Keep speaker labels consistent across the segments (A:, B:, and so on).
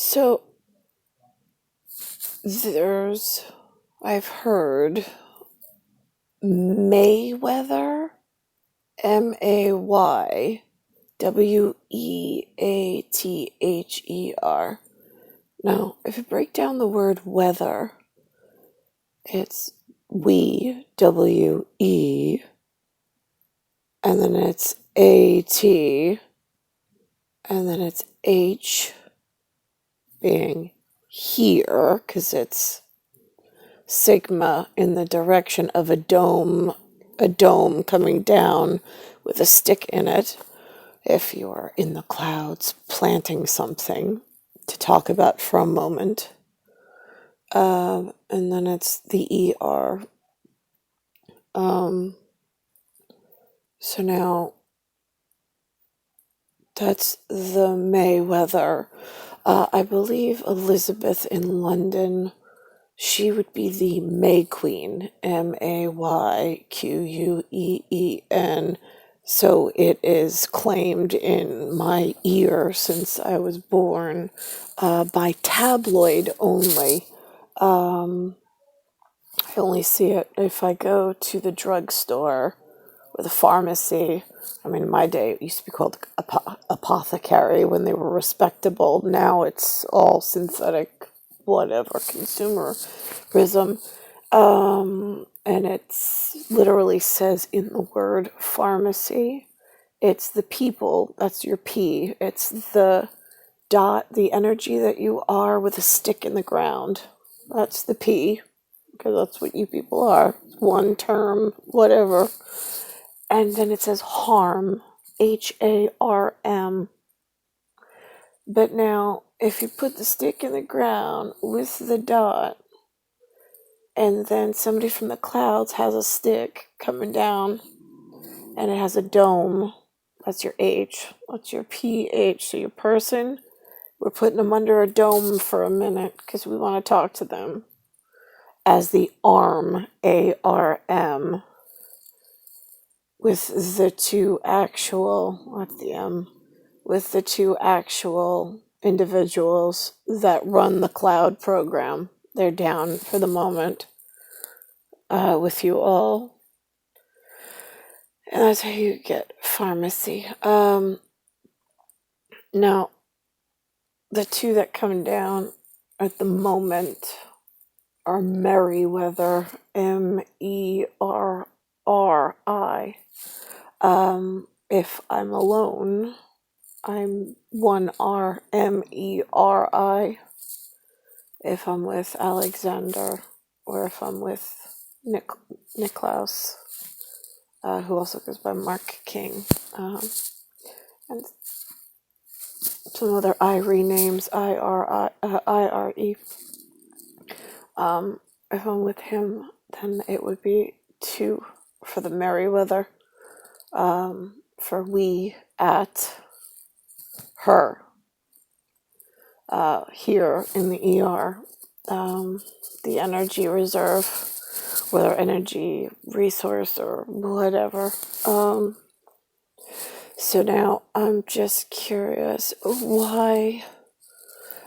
A: So I've heard Mayweather, Mayweather. Now, if you break down the word weather, it's W-E, and then it's A-T, and then it's H being here, because it's sigma in the direction of a dome coming down with a stick in it. If you're in the clouds planting something to talk about for a moment. And then it's the ER. So now that's the Mayweather. I believe Elizabeth in London, she would be the May Queen, Mayqueen. So it is claimed in my ear since I was born by tabloid only. I only see it if I go to the drugstore or the pharmacy. I mean, in my day, it used to be called apothecary when they were respectable. Now it's all synthetic, whatever, consumerism. And it's literally says in the word pharmacy, it's the people, that's your P. It's the dot, the energy that you are with a stick in the ground. That's the P, because that's what you people are. One term, whatever. And then it says harm, H-A-R-M. But now, if you put the stick in the ground with the dot, and then somebody from the clouds has a stick coming down, and it has a dome, that's your H, that's your PH. So your person, we're putting them under a dome for a minute, because we want to talk to them as the arm, A-R-M. With the two actual, what's the M? With the two actual individuals that run the cloud program. They're down for the moment with you all. And that's how you get pharmacy. Now, the two that come down at the moment are Meriwether, M-E-R-R-I. If I'm alone, I'm one R, M-E-R-I. If I'm with Alexander, or if I'm with Niklaus, who also goes by Mark King, and some other Irie names, I-R-E. If I'm with him, then it would be 2 for the Meriwether. For we at her here in the ER, the energy reserve, whether energy resource or whatever. So now I'm just curious why.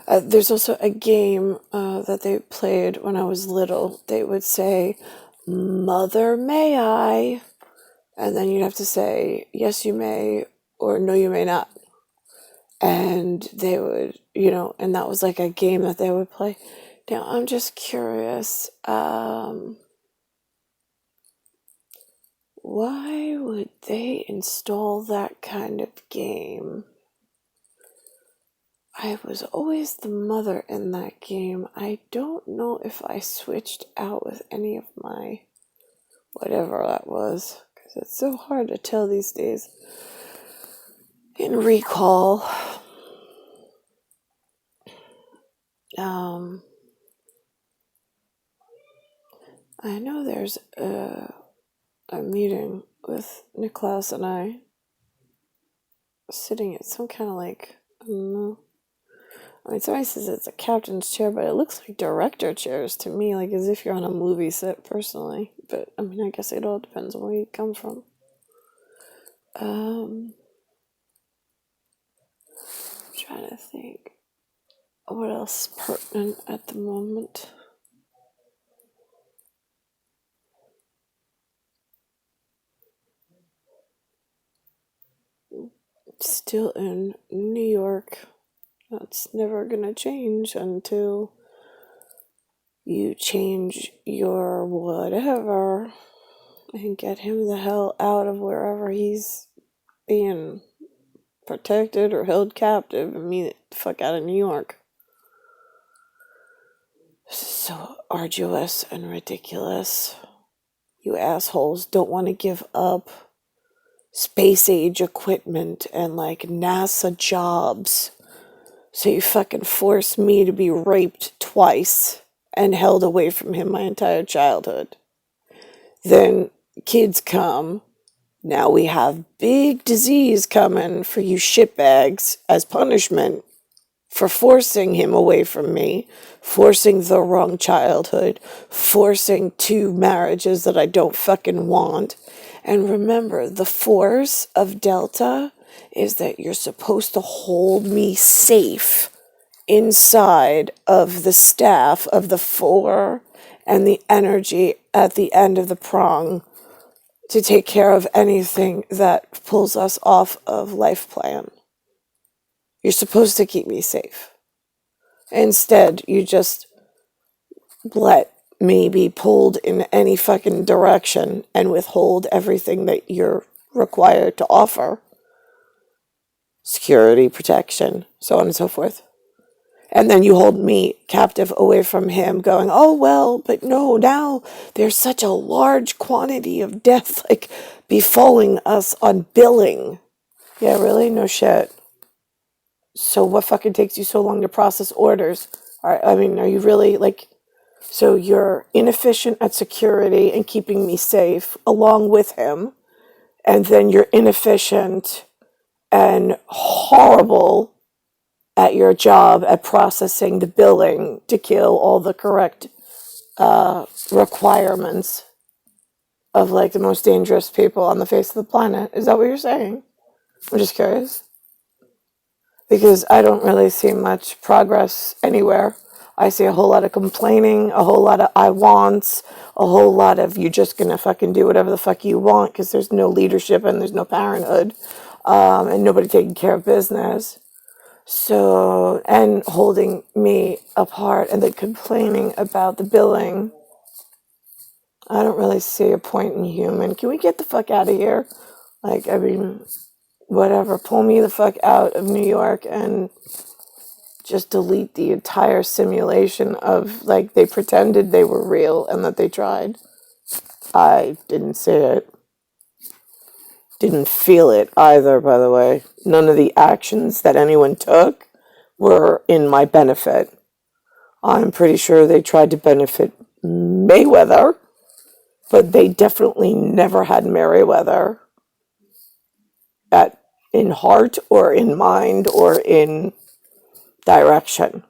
A: There's also a game that they played when I was little. They would say, "Mother, may I?" And then you'd have to say, "Yes, you may," or "No, you may not." And they would, and that was like a game that they would play. Now, I'm just curious, why would they install that kind of game? I was always the mother in that game. I don't know if I switched out with any of my whatever that was, because it's so hard to tell these days in recall. I know there's a meeting with Niklaus and I sitting at some kind of I don't know. I mean, somebody says it's a captain's chair, but it looks like director chairs to me, as if you're on a movie set personally. But, I mean, I guess it all depends on where you come from. I'm trying to think. what else is pertinent at the moment? Still in New York. That's never gonna change until you change your whatever and get him the hell out of wherever he's being protected or held captive and me the fuck out of New York. This is so arduous and ridiculous. You assholes don't want to give up space age equipment and like NASA jobs. So you fucking force me to be raped twice and held away from him my entire childhood. Then kids come. Now we have big disease coming for you shitbags as punishment for forcing him away from me, forcing the wrong childhood, forcing 2 marriages that I don't fucking want. And remember, the force of Delta is that you're supposed to hold me safe inside of the staff of the 4 and the energy at the end of the prong to take care of anything that pulls us off of life plan. You're supposed to keep me safe. Instead, you just let me be pulled in any fucking direction and withhold everything that you're required to offer. Security, protection, so on and so forth. And then you hold me captive away from him going, oh, well, but no, now there's such a large quantity of death like befalling us on billing. Yeah, really? No shit. So what fucking takes you so long to process orders? I mean, are you really like, so you're inefficient at security and keeping me safe along with him, and then you're inefficient and horrible at your job at processing the billing to kill all the correct requirements of like the most dangerous people on the face of the planet. Is that what you're saying? I'm just curious. Because I don't really see much progress anywhere. I see a whole lot of complaining, a whole lot of I wants, a whole lot of you just gonna fucking do whatever the fuck you want because there's no leadership and there's no parenthood, and nobody taking care of business. So, and holding me apart and then complaining about the billing. I don't really see a point in human. Can we get the fuck out of here? Like, I mean, whatever. Pull me the fuck out of New York and just delete the entire simulation of, like, they pretended they were real and that they tried. I didn't see it. Didn't feel it either, by the way. None of the actions that anyone took were in my benefit. I'm pretty sure they tried to benefit Mayweather, but they definitely never had Merriweather in heart or in mind or in direction.